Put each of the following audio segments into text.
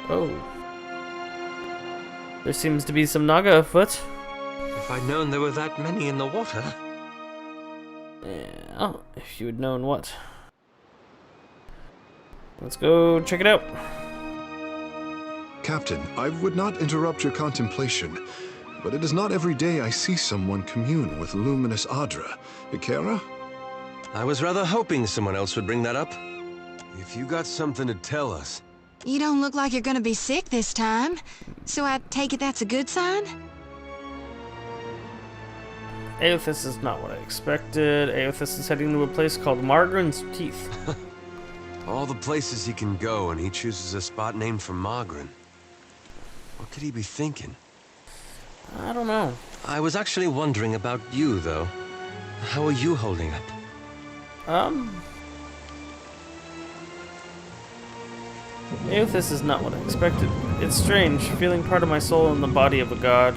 Oh. There seems to be some Naga afoot. If I'd known there were that many in the water. Yeah, oh, if you had known what. Let's go check it out. Captain, I would not interrupt your contemplation, but it is not every day I see someone commune with luminous Adra. Ikera? I was rather hoping someone else would bring that up. If you got something to tell us. You don't look like you're gonna be sick this time, so I take it that's a good sign? Aothis is not what I expected. Aothis is heading to a place called Margaren's Teeth. All the places he can go, and he chooses a spot named for Margren. What could he be thinking? I don't know. I was actually wondering about you, though. How are you holding up? Aothis is not what I expected. It's strange, feeling part of my soul in the body of a god.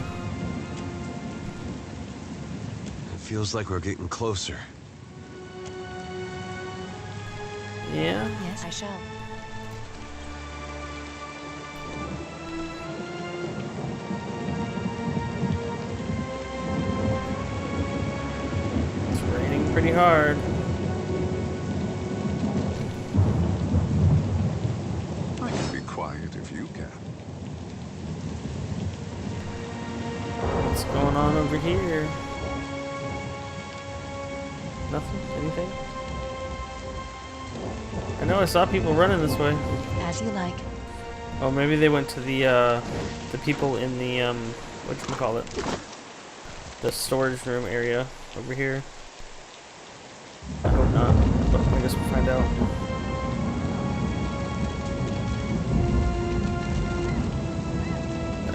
It feels like we're getting closer. Yeah? Yes, I shall. It's raining pretty hard. I can be quiet if you can. What's going on over here? Nothing? Anything? I know I saw people running this way. As you like. Oh, maybe they went to the people in the, whatchamacallit? The storage room area over here. I hope not, but I guess we'll find out.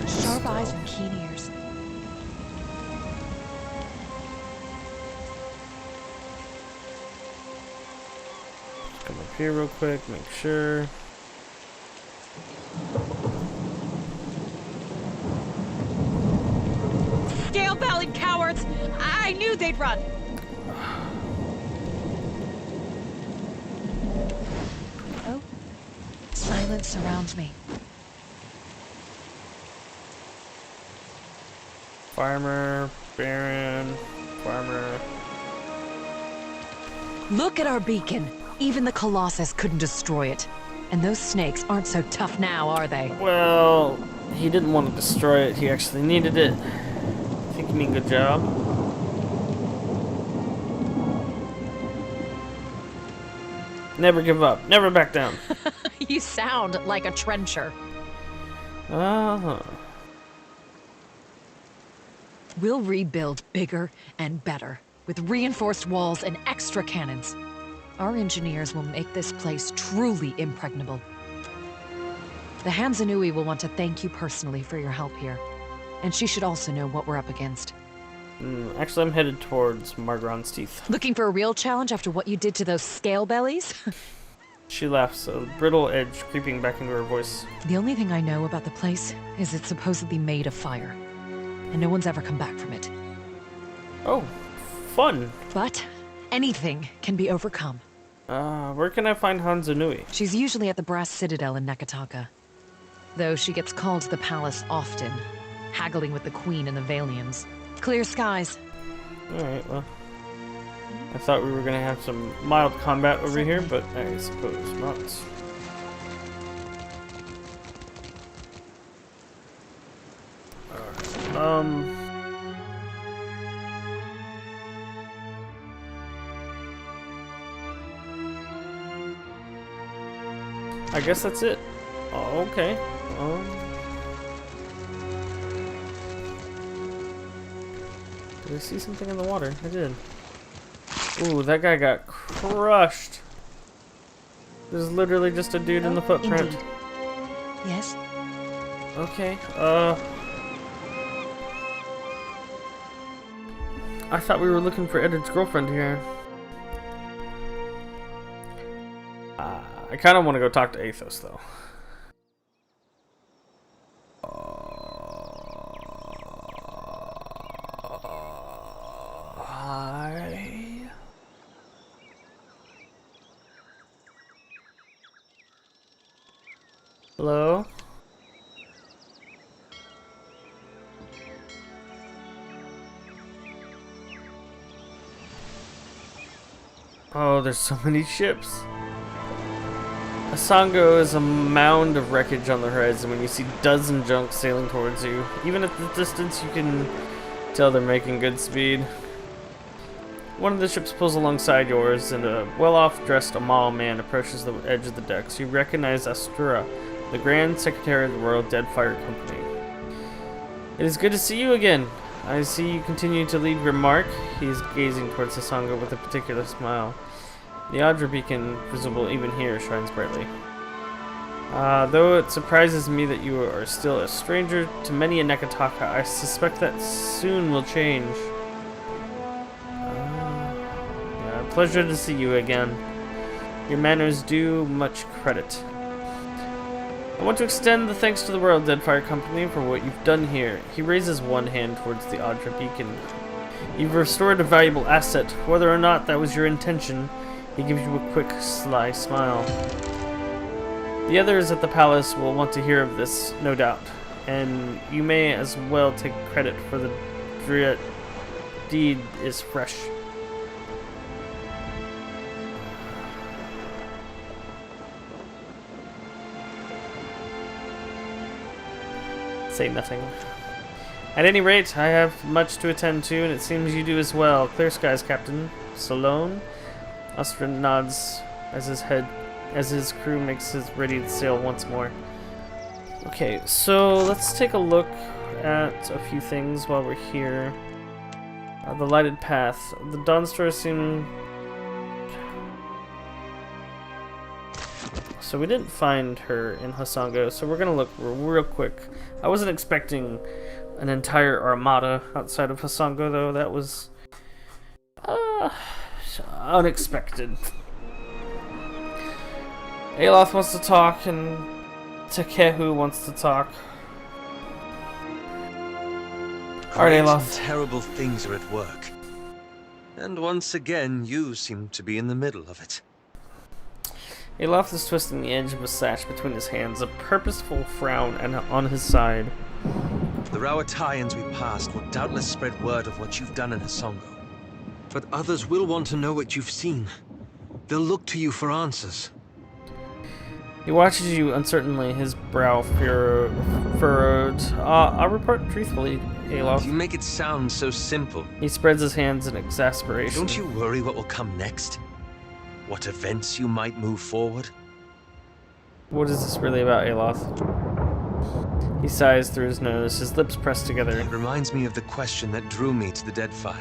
Sharp eyes and keen ears. Come up here real quick, make sure. Scale-bellied cowards! I knew they'd run! Oh. Silence surrounds me. Farmer, Baron, Farmer. Look at our beacon. Even the Colossus couldn't destroy it. And those snakes aren't so tough now, are they? Well, he didn't want to destroy it, he actually needed it. I think you mean good job. Never give up, never back down. You sound like a trencher. Uh-huh. We'll rebuild bigger and better, with reinforced walls and extra cannons. Our engineers will make this place truly impregnable. The Hanzanui will want to thank you personally for your help here. And she should also know what we're up against. Actually, I'm headed towards Margaren's Teeth. Looking for a real challenge after what you did to those scale bellies? She laughs, a brittle edge creeping back into her voice. The only thing I know about the place is it's supposedly made of fire. And no one's ever come back from it. Oh, fun. But anything can be overcome. Where can I find Hanzanui? She's usually at the Brass Citadel in Nekataka. Though she gets called to the palace often, haggling with the Queen and the Valians. Clear skies. Alright, well. I thought we were gonna have some mild combat over here, but I suppose not. Alright, I guess that's it. Oh, okay. Did I see something in the water? I did. Ooh, that guy got crushed. There's literally just a dude in the footprint. Indeed. Yes? Okay, I thought we were looking for Edward's girlfriend here. I kind of want to go talk to Athos, though. Hi. Hello? Oh, there's so many ships. Asango is a mound of wreckage on the horizon when you see dozen junks sailing towards you. Even at the distance, you can tell they're making good speed. One of the ships pulls alongside yours, and a well-off dressed Amal man approaches the edge of the decks. You recognize Astura, the Grand Secretary of the Royal Deadfire Company. It is good to see you again. I see you continue to lead your mark. He is gazing towards Asango with a particular smile. The Adra beacon, visible even here, shines brightly. Though it surprises me that you are still a stranger to many in Nekataka, I suspect that soon will change. Pleasure to see you again. Your manners do much credit. I want to extend the thanks to the Royal Deadfire Company for what you've done here. He raises one hand towards the Adra beacon. You've restored a valuable asset. Whether or not that was your intention, he gives you a quick, sly smile. The others at the palace will want to hear of this, no doubt, and you may as well take credit for the deed is fresh. Say nothing. At any rate, I have much to attend to, and it seems you do as well. Clear skies, Captain. Salone? Ostrin nods as his crew makes his ready to sail once more. Okay, so let's take a look at a few things while we're here. The lighted path. The Dawnstar seem... So we didn't find her in Hasango, so we're gonna look real quick. I wasn't expecting an entire armada outside of Hasango, though. That was unexpected. Aloth wants to talk, and Takehu wants to talk. Alright, Aloth. Some terrible things are at work. And once again, you seem to be in the middle of it. Aloth is twisting the edge of a sash between his hands, a purposeful frown on his side. The Rawatayans we passed will doubtless spread word of what you've done in Hasongo. But others will want to know what you've seen. They'll look to you for answers. He watches you uncertainly, his brow furrowed. I'll report truthfully, Aloth. You make it sound so simple. He spreads his hands in exasperation. Don't you worry what will come next? What events you might move forward? What is this really about, Aloth? He sighs through his nose, his lips pressed together. It reminds me of the question that drew me to the Deadfire.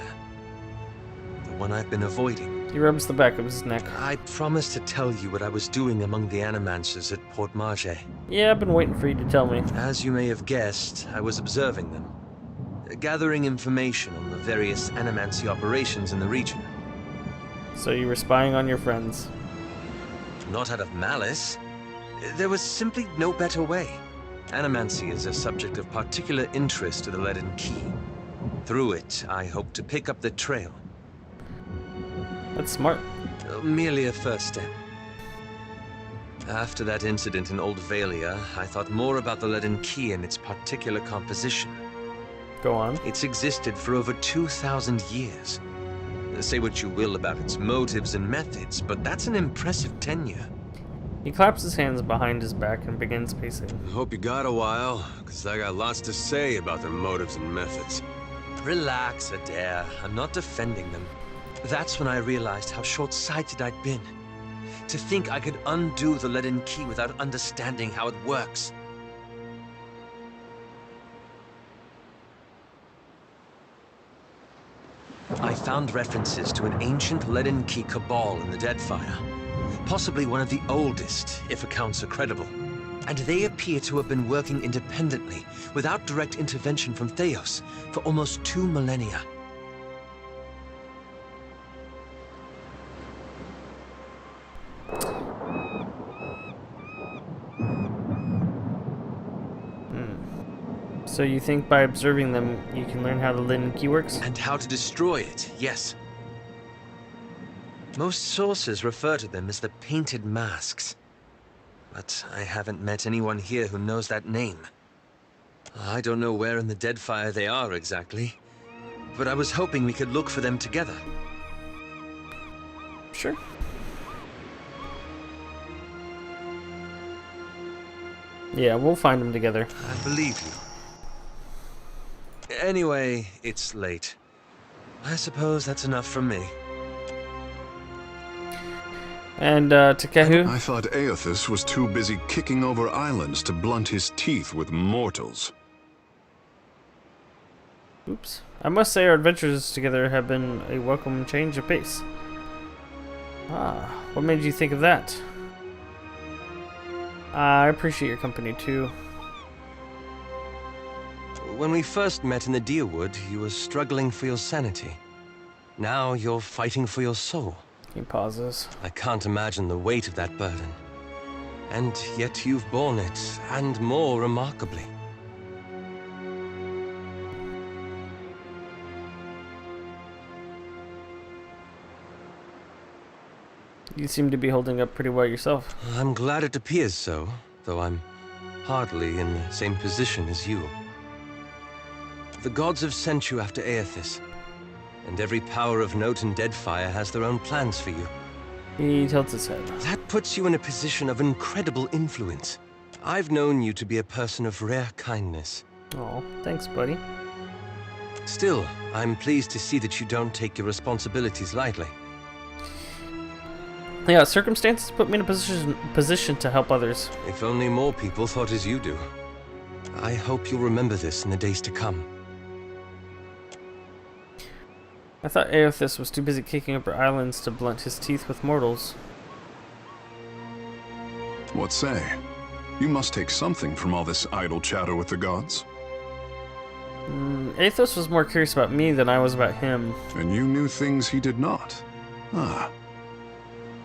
The one I've been avoiding. He rubs the back of his neck. I promised to tell you what I was doing among the Animancers at Port Marge. Yeah, I've been waiting for you to tell me. As you may have guessed, I was observing them. Gathering information on the various Animancy operations in the region. So you were spying on your friends. Not out of malice. There was simply no better way. Animancy is a subject of particular interest to the Leaden Key. Through it, I hope to pick up the trail. That's smart. Merely a first step. After that incident in Old Valia, I thought more about the Leaden Key and its particular composition. Go on. It's existed for over 2,000 years. Say what you will about its motives and methods, but that's an impressive tenure. He claps his hands behind his back and begins pacing. I hope you got a while, because I got lots to say about their motives and methods. Relax, Adair. I'm not defending them. That's when I realized how short-sighted I'd been. To think I could undo the Leaden Key without understanding how it works. I found references to an ancient Leaden Key cabal in the Deadfire. Possibly one of the oldest, if accounts are credible. And they appear to have been working independently, without direct intervention from Theos, for almost 2 millennia. So you think by observing them, you can learn how the Leaden Key works? And how to destroy it, yes. Most sources refer to them as the Painted Masks. But I haven't met anyone here who knows that name. I don't know where in the Deadfire they are exactly, but I was hoping we could look for them together. Sure. Yeah, we'll find them together. I believe you. Anyway, it's late. I suppose that's enough from me. And, Takehu? I thought Aethys was too busy kicking over islands to blunt his teeth with mortals. Oops. I must say our adventures together have been a welcome change of pace. Ah, what made you think of that? I appreciate your company too. When we first met in the Deerwood, you were struggling for your sanity. Now you're fighting for your soul. He pauses. I can't imagine the weight of that burden. And yet you've borne it, and more remarkably. You seem to be holding up pretty well yourself. I'm glad it appears so, though I'm hardly in the same position as you. The gods have sent you after Aethys, and every power of note in Deadfire has their own plans for you. He tilts his head. That puts you in a position of incredible influence. I've known you to be a person of rare kindness. Oh, thanks, buddy. Still, I'm pleased to see that you don't take your responsibilities lightly. Yeah, circumstances put me in a position to help others. If only more people thought as you do. I hope you'll remember this in the days to come. I thought Aethys was too busy kicking over islands to blunt his teeth with mortals. What say? You must take something from all this idle chatter with the gods. Aethys was more curious about me than I was about him. And you knew things he did not. Ah.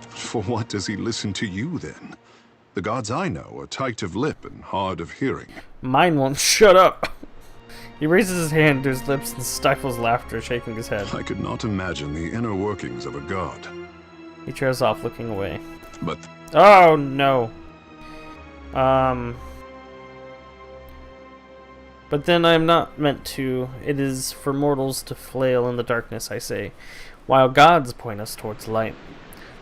For what does he listen to you, then? The gods I know are tight of lip and hard of hearing. Mine won't shut up. He raises his hand to his lips and stifles laughter, shaking his head. I could not imagine the inner workings of a god. He trails off, looking away. But Oh, no. But then I am not meant to. It is for mortals to flail in the darkness, I say, while gods point us towards light.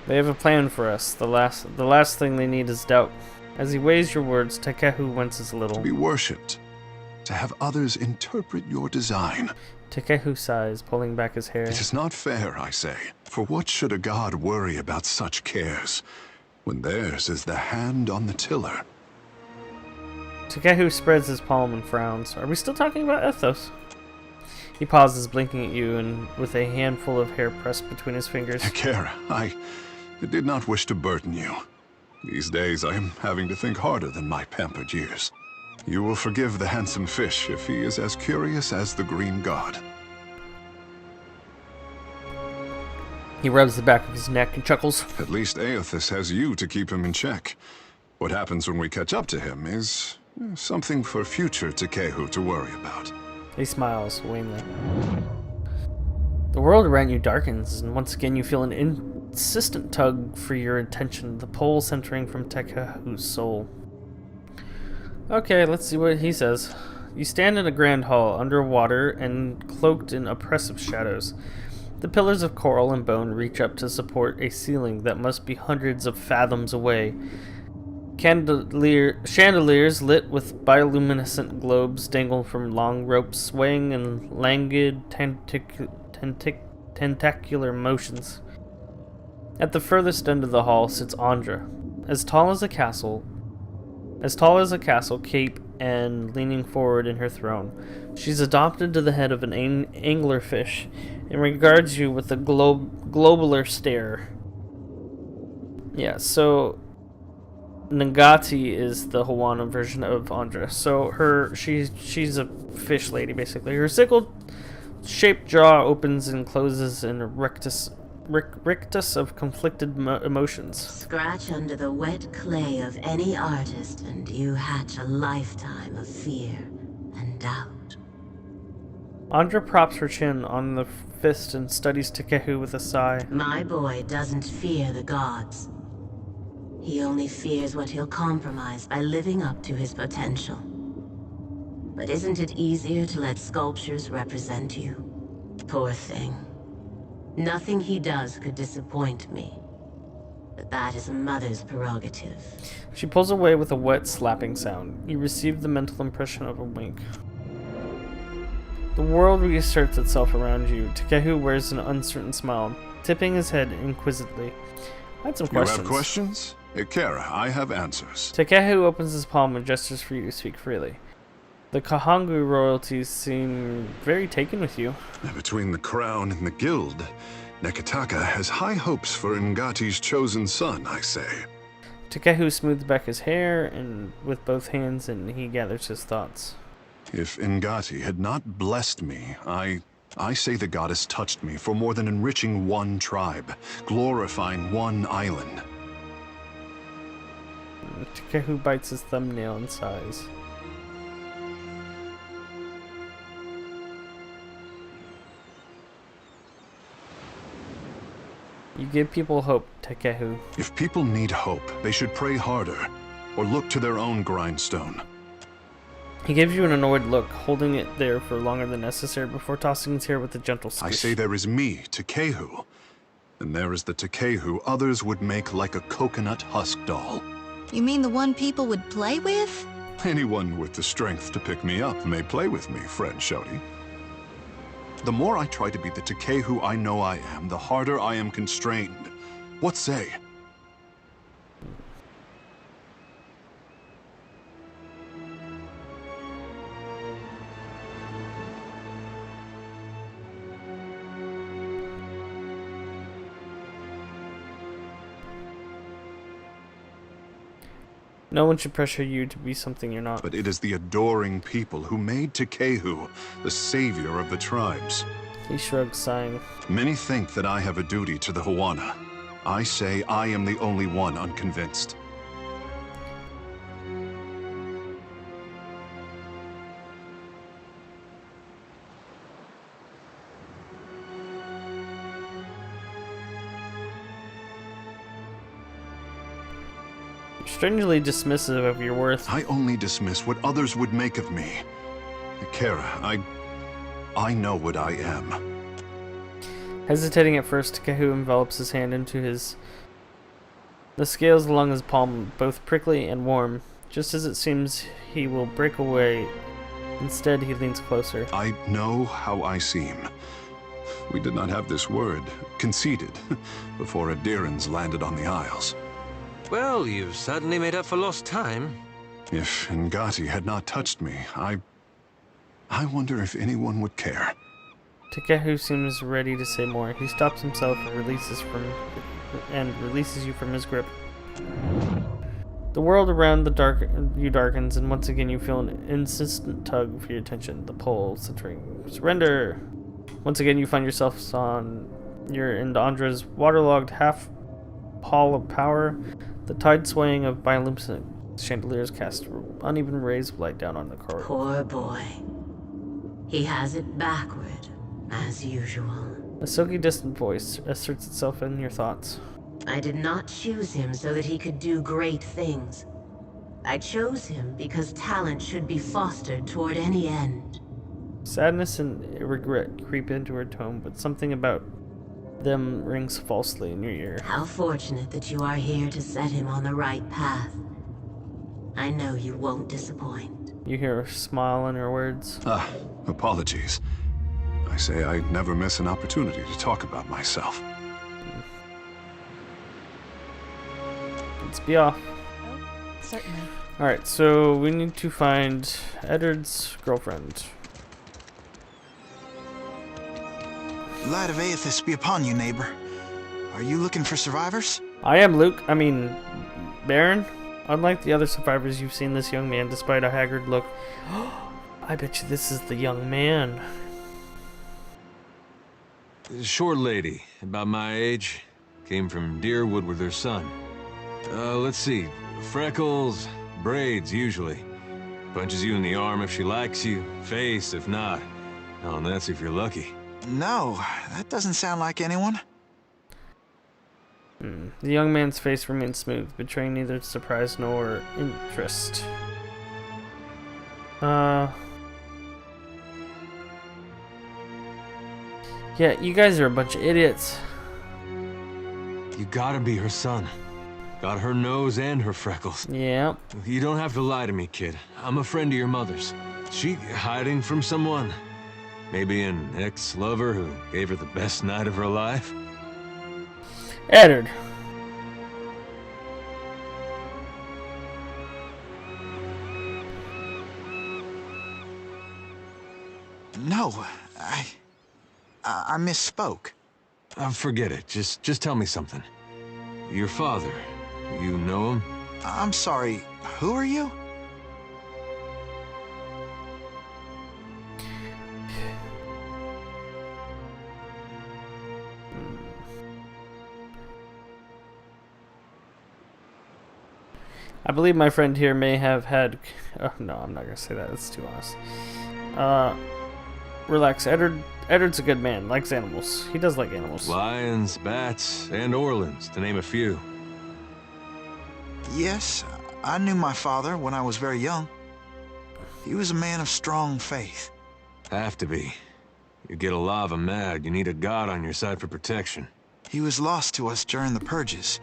They have a plan for us. The last thing they need is doubt. As he weighs your words, Takehu winces a little. to be worshipped, to have others interpret your design. Takehu sighs, pulling back his hair. It is not fair, I say. For what should a god worry about such cares, when theirs is the hand on the tiller? Takehu spreads his palm and frowns. Are we still talking about Ethos? He pauses, blinking at you, and with a handful of hair pressed between his fingers. Kara, I did not wish to burden you. These days I am having to think harder than my pampered years. You will forgive the handsome fish if he is as curious as the green god. He rubs the back of his neck and chuckles. At least Aethys has you to keep him in check. What happens when we catch up to him is something for future Takehu to worry about. He smiles, wanly. The world around you darkens, and once again you feel an insistent tug for your attention, the pull centering from Takehu's soul. Okay, let's see what he says. You stand in a grand hall, underwater and cloaked in oppressive shadows. The pillars of coral and bone reach up to support a ceiling that must be hundreds of fathoms away. Chandeliers lit with bioluminescent globes dangle from long ropes, swaying in languid tentacular motions. At the furthest end of the hall sits Andra, as tall as a castle cape and leaning forward in her throne. She's adopted to the head of an anglerfish and regards you with a globular stare. Yeah, so Nagati is the Hawaiian version of Andra. So she's a fish lady, basically. Her sickle-shaped jaw opens and closes in a rictus of conflicted emotions. Scratch under the wet clay of any artist and you hatch a lifetime of fear and doubt. Andra props her chin on the fist and studies Takehu with a sigh. My boy doesn't fear the gods. He only fears what he'll compromise by living up to his potential. But isn't it easier to let sculptures represent you? Poor thing. Nothing he does could disappoint me. but that is a mother's prerogative. She pulls away with a wet, slapping sound. You receive the mental impression of a wink. The world reasserts itself around you. Takehu wears an uncertain smile, tipping his head inquisitively. I had some questions. You have questions? Ikera, I have answers. Takehu opens his palm and gestures for you to speak freely. The Kahangu royalties seem very taken with you. Between the crown and the guild, Nekataka has high hopes for Ngati's chosen son, I say. Takehu smooths back his hair and with both hands, and he gathers his thoughts. If Ngati had not blessed me, I say the goddess touched me for more than enriching one tribe, glorifying one island. Takehu bites his thumbnail and sighs. You give people hope, Takehu. If people need hope, they should pray harder, or look to their own grindstone. He gives you an annoyed look, holding it there for longer than necessary before tossing his hair with a gentle squish. I say there is me, Takehu, and there is the Takehu others would make like a coconut husk doll. You mean the one people would play with? Anyone with the strength to pick me up may play with me, friend Shodi. The more I try to be the Takehu I know I am, the harder I am constrained. What say? No one should pressure you to be something you're not. But it is the adoring people who made Takehu the savior of the tribes. He shrugs, sighing. Many think that I have a duty to the Hawana. I say I am the only one unconvinced. Strangely dismissive of your worth. I only dismiss what others would make of me. Ikera, I know what I am. Hesitating at first, Takehu envelops his hand into his. The scales along his palm, both prickly and warm. Just as it seems he will break away, instead he leans closer. I know how I seem. We did not have this word, conceded, before Adirans landed on the Isles. Well, you've certainly made up for lost time. If Ngati had not touched me, I wonder if anyone would care. Takehu seems ready to say more. He stops himself and releases you from his grip. The world around you darkens, and once again you feel an insistent tug for your attention. The pull, centering. Surrender! Once again you find yourself you're in Andra's waterlogged half hall of power. The tide swaying of bioluminescent chandeliers cast uneven rays of light down on the corridor. Poor boy. He has it backward, as usual. A silky distant voice asserts itself in your thoughts. I did not choose him so that he could do great things. I chose him because talent should be fostered toward any end. Sadness and regret creep into her tone, but something about them rings falsely in your ear. How fortunate that you are here to set him on the right path. I know you won't disappoint. You hear a smile in her words. Apologies. I say I never miss an opportunity to talk about myself. Let's be off. Oh, certainly. Alright, so we need to find Eddard's girlfriend. Light of Aethys be upon you, neighbor. Are you looking for survivors? I am Baron. Unlike the other survivors, you've seen this young man despite a haggard look. I bet you this is the young man. Short lady, about my age. Came from Deerwood with her son. Let's see. Freckles, braids, usually. Punches you in the arm if she likes you, face if not. Oh, and that's if you're lucky. No, that doesn't sound like anyone. The young man's face remains smooth, betraying neither surprise nor interest. Yeah, you guys are a bunch of idiots. You gotta be her son. Got her nose and her freckles. Yeah. You don't have to lie to me, kid. I'm a friend of your mother's. She hiding from someone? Maybe an ex-lover who gave her the best night of her life? Eddard. No, I misspoke. Forget it. Just tell me something. Your father, you know him? I'm sorry, who are you? I believe my friend here may have had... Oh, no, I'm not going to say that. That's too honest. Relax. Eddard's a good man. Likes animals. He does like animals. Lions, bats, and Orleans, to name a few. Yes, I knew my father when I was very young. He was a man of strong faith. Have to be. You get a lava mad, you need a god on your side for protection. He was lost to us during the purges,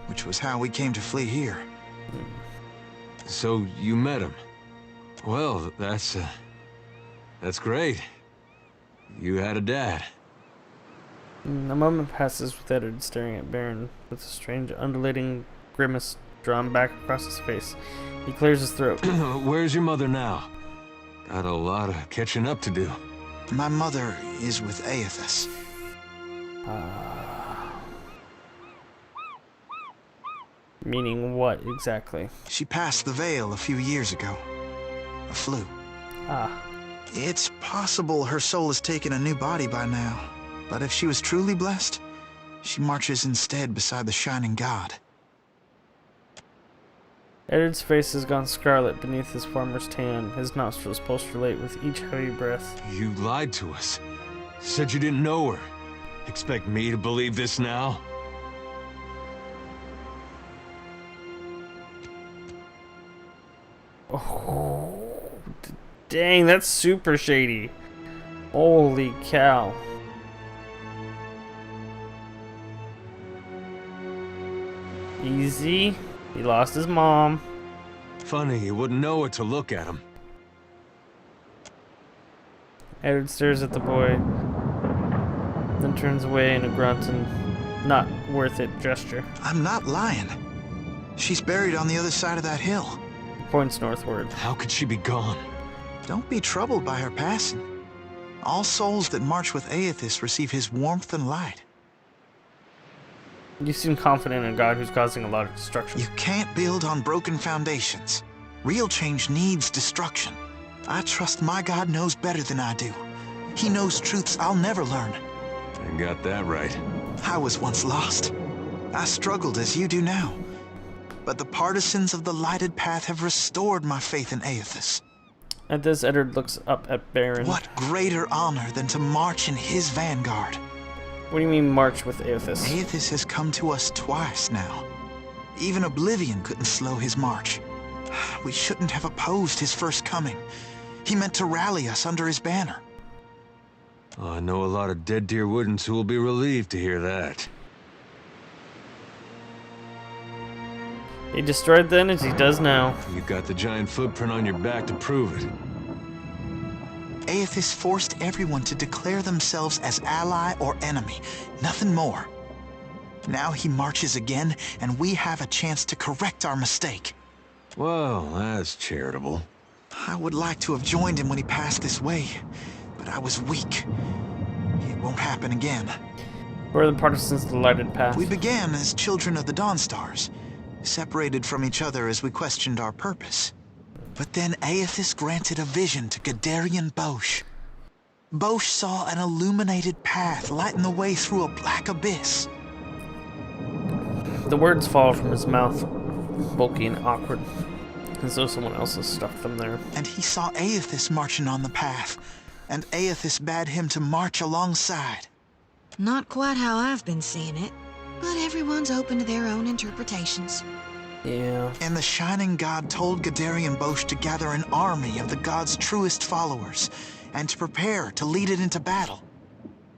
which was how we came to flee here. So you met him. Well, that's great. You had a dad. A moment passes with Eddard staring at Baron with a strange undulating grimace drawn back across his face. He clears his throat. Where's your mother now? Got a lot of catching up to do. My mother is with Aethys. Meaning what exactly? She passed the veil a few years ago. A flu. Ah. It's possible her soul has taken a new body by now. But if she was truly blessed, she marches instead beside the shining god. Eddard's face has gone scarlet beneath his farmer's tan. His nostrils pulsate with each heavy breath. You lied to us. Said you didn't know her. Expect me to believe this now? Oh, dang, that's super shady. Holy cow. Easy. He lost his mom. Funny, you wouldn't know it to look at him. Edward stares at the boy, then turns away in a grunt and not worth it gesture. I'm not lying. She's buried on the other side of that hill. He points northward. How could she be gone? Don't be troubled by her passing. All souls that march with Aethys receive his warmth and light. You seem confident in a god who's causing a lot of destruction. You can't build on broken foundations. Real change needs destruction. I trust my God knows better than I do. He knows truths I'll never learn. I got that right. I was once lost. I struggled as you do now. But the partisans of the lighted path have restored my faith in Aethys. At this, Eddard looks up at Baron. What greater honor than to march in his vanguard? What do you mean march with Aethys? Aethys has come to us twice now. Even Oblivion couldn't slow his march. We shouldn't have opposed his first coming. He meant to rally us under his banner. Oh, I know a lot of Dead Deer Woodens who will be relieved to hear that. He destroyed then as he does now. You got the giant footprint on your back to prove it. Aethys forced everyone to declare themselves as ally or enemy, nothing more. Now he marches again, and we have a chance to correct our mistake. Well, that's charitable. I would like to have joined him when he passed this way, but I was weak. It won't happen again. Where are the partisans of the lighted path? We began as children of the Dawnstars, separated from each other as we questioned our purpose. But then Aethys granted a vision to Gadarian Bosch. Bosch saw an illuminated path lighten the way through a black abyss. The words fall from his mouth, bulky and awkward, as though someone else has stuffed them there. And he saw Aethys marching on the path, and Aethys bade him to march alongside. Not quite how I've been seeing it, but everyone's open to their own interpretations. Yeah. And the Shining God told Gadarian Bosch to gather an army of the god's truest followers, and to prepare to lead it into battle.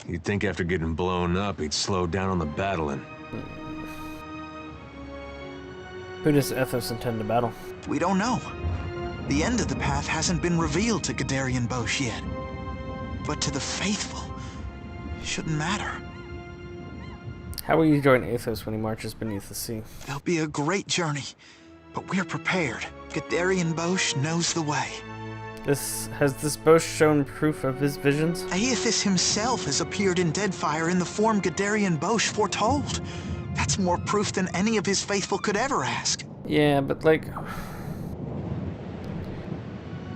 You'd think after getting blown up, he'd slow down on the battling. Who does Ethos intend to battle? We don't know. The end of the path hasn't been revealed to Gadarian Bosch yet. But to the faithful, it shouldn't matter. How will you join Athos when he marches beneath the sea? There'll be a great journey, but we're prepared. Gadarian Bosch knows the way. Has this Bosch shown proof of his visions? Aethys himself has appeared in Deadfire in the form Gadarian Bosch foretold. That's more proof than any of his faithful could ever ask. Yeah, but like...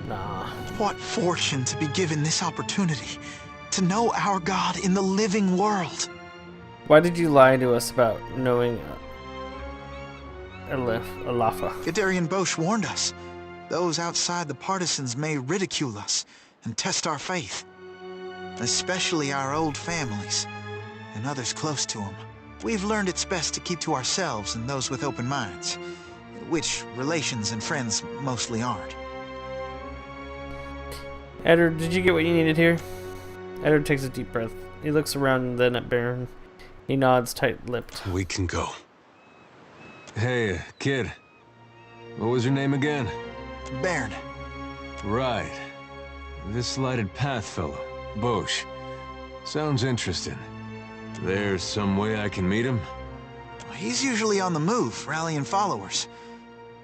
Nah. What fortune to be given this opportunity, to know our God in the living world. Why did you lie to us about knowing Alafa? Gadarian Bosch warned us. Those outside the partisans may ridicule us and test our faith. Especially our old families and others close to them. We've learned it's best to keep to ourselves and those with open minds, which relations and friends mostly aren't. Eddard, did you get what you needed here? Eddard takes a deep breath. He looks around and then at Baron. He nods tight-lipped. We can go. Hey, kid. What was your name again? Bairn. Right. This lighted path fellow, Bosch. Sounds interesting. There's some way I can meet him? He's usually on the move, rallying followers.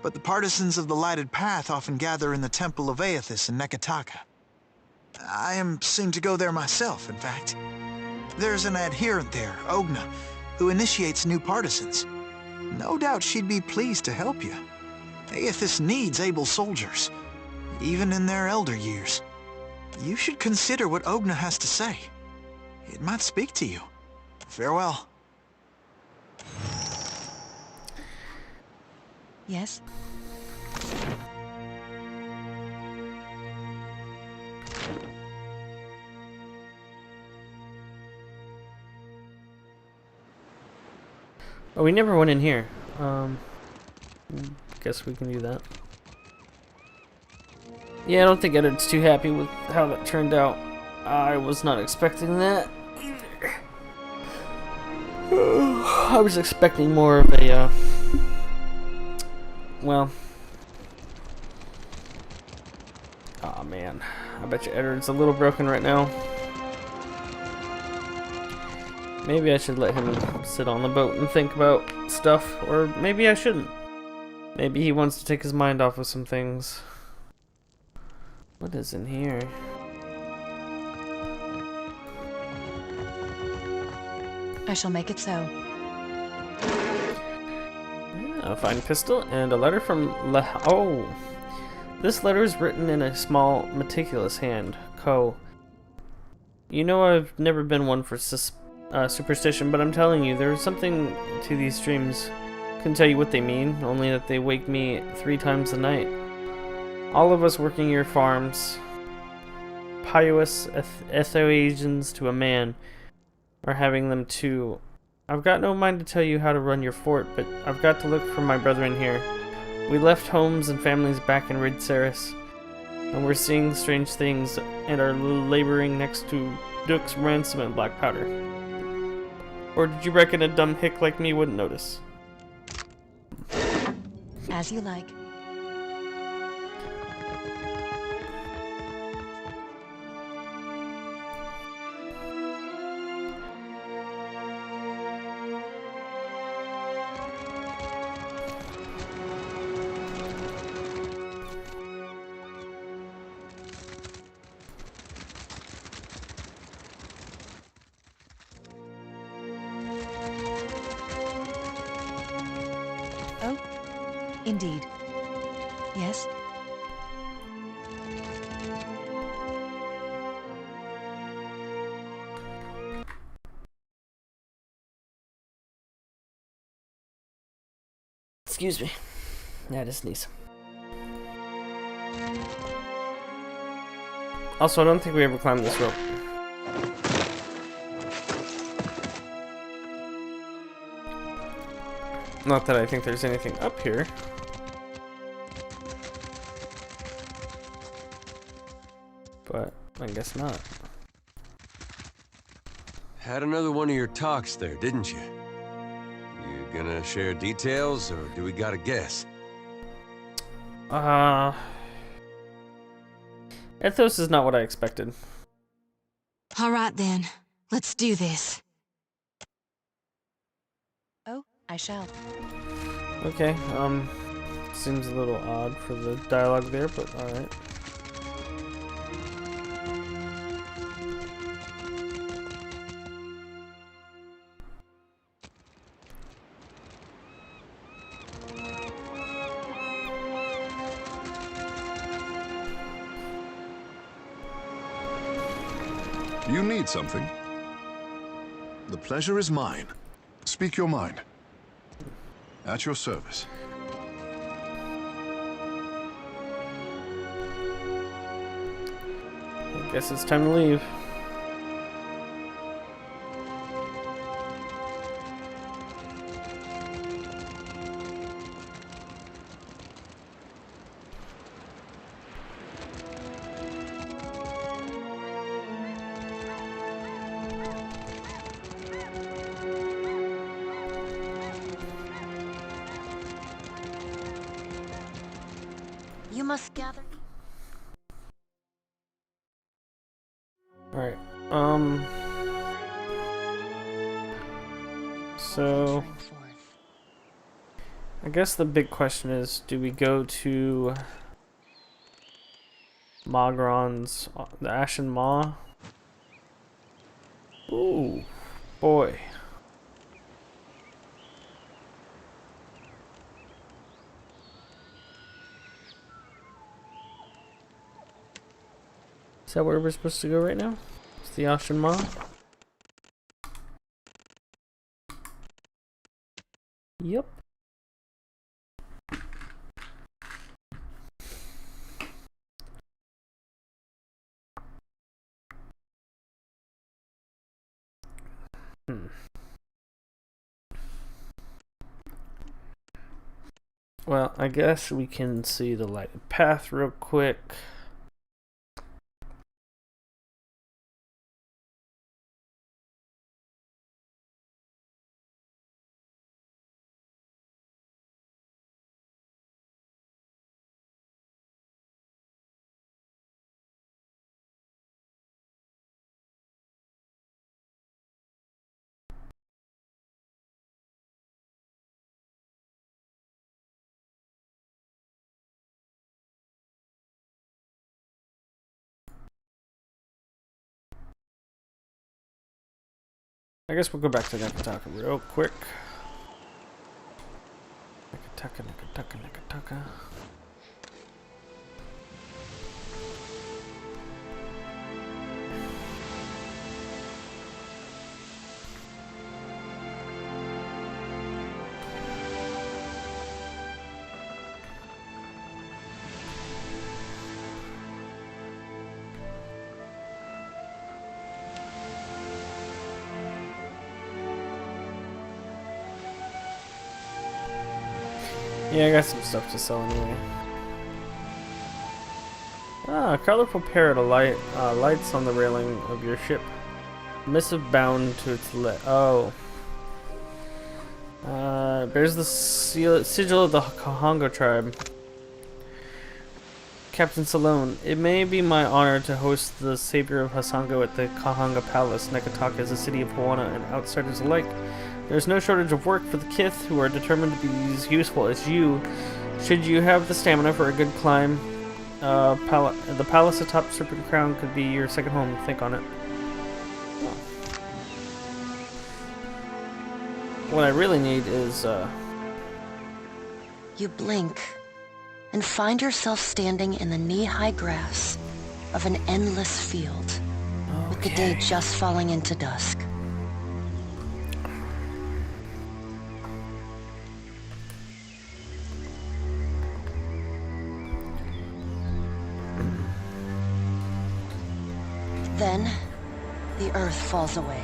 But the partisans of the lighted path often gather in the Temple of Aethys in Nekataka. I am seen to go there myself, in fact. There's an adherent there, Ogna, who initiates new partisans. No doubt she'd be pleased to help you. Aethys needs able soldiers, even in their elder years. You should consider what Ogna has to say. It might speak to you. Farewell. Yes? Oh, we never went in here. Guess we can do that. Yeah, I don't think Eddard's too happy with how that turned out. I was not expecting that either. I was expecting more of a, well... Aw, man. I bet you Eddard's a little broken right now. Maybe I should let him sit on the boat and think about stuff, or maybe I shouldn't. Maybe he wants to take his mind off of some things. What is in here? I shall make it so. A fine pistol and a letter from Oh! This letter is written in a small, meticulous hand. Co. You know I've never been one for superstition, but I'm telling you, there's something to these dreams. Couldn't tell you what they mean, only that they wake me 3 times a night. All of us working your farms, pious Ethiopians to a man, are having them too. I've got no mind to tell you how to run your fort, but I've got to look for my brethren here. We left homes and families back in Ridsaris, and we're seeing strange things and are laboring next to Duke's ransom and black powder. Or did you reckon a dumb hick like me wouldn't notice? As you like. Oh, indeed. Yes? Excuse me. Yeah, just sneeze. Also, I don't think we ever climbed this rope. Not that I think there's anything up here. But I guess not. Had another one of your talks there, didn't you? gonna share details, or do we gotta guess? Ethos is not what I expected. All right then, let's do this. Oh, I shall. Okay, seems a little odd for the dialogue there, but alright. You need something? The pleasure is mine. Speak your mind. At your service. I guess it's time to leave. You must gather. Alright, so I guess the big question is, do we go to Magron's, the Ashen Maw? Ooh, boy. Is that where we're supposed to go right now? It's the Ashen Maw? Yep. Well, I guess we can see the lighted path real quick. I guess we'll go back to Nakataka real quick. Nakataka. Yeah, I got some stuff to sell anyway. Ah, a colorful parrot lights on the railing of your ship. Missive bound to its oh. Bears the sigil of the Kahanga tribe. Captain Salone, it may be my honor to host the savior of Hasango at the Kahanga Palace. Nakataka is a city of Hawana and outsiders alike. There's no shortage of work for the Kith, who are determined to be as useful as you. Should you have the stamina for a good climb, the palace atop Serpent Crown could be your second home. Think on it. What I really need is, You blink and find yourself standing in the knee-high grass of an endless field, with the day just falling into dusk. Then, the earth falls away.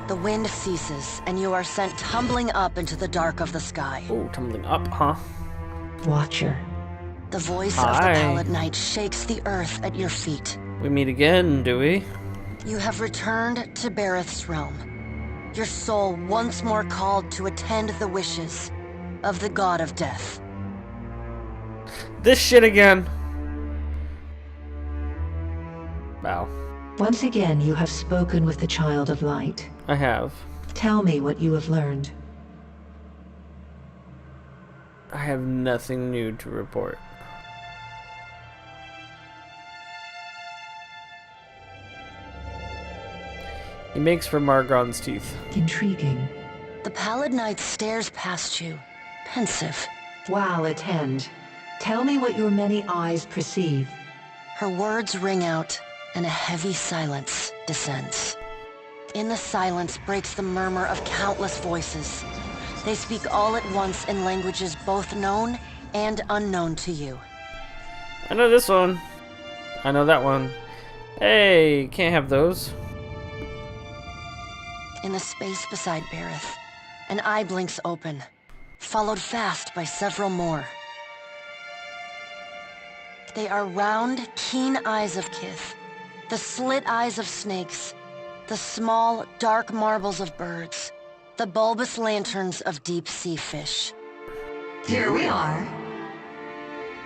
The wind ceases, and you are sent tumbling up into the dark of the sky. oh, tumbling up, huh? Watcher. The voice of the Pallid Knight shakes the earth at your feet. We meet again, do we? You have returned to Bareth's realm. your soul once more called to attend the wishes of the god of death. This shit again. Wow. Once again, you have spoken with the Child of Light. I have. Tell me what you have learned. I have nothing new to report. He makes for Margon's teeth. Intriguing. The Pallid Knight stares past you, pensive. While attend, tell me what your many eyes perceive. Her words ring out, and a heavy silence descends. In the silence breaks the murmur of countless voices. They speak all at once in languages both known and unknown to you. I know this one. I know that one. Hey, can't have those. In the space beside Bareth, an eye blinks open, followed fast by several more. They are round, keen eyes of Kith, the slit eyes of snakes, the small, dark marbles of birds, the bulbous lanterns of deep-sea fish. Here we are.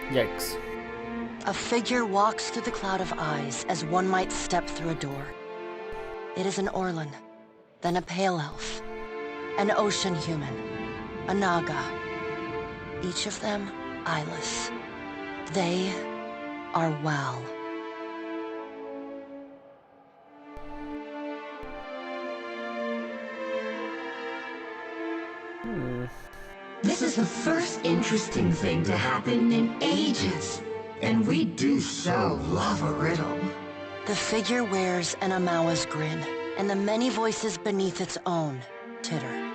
Yikes. A figure walks through the cloud of eyes as one might step through a door. It is an Orlan, then a pale elf, an ocean human, a Naga. Each of them eyeless. They are Wal. This is the first interesting thing to happen in ages. And we do so love a riddle. The figure wears an Amawa's grin, and the many voices beneath its own titter.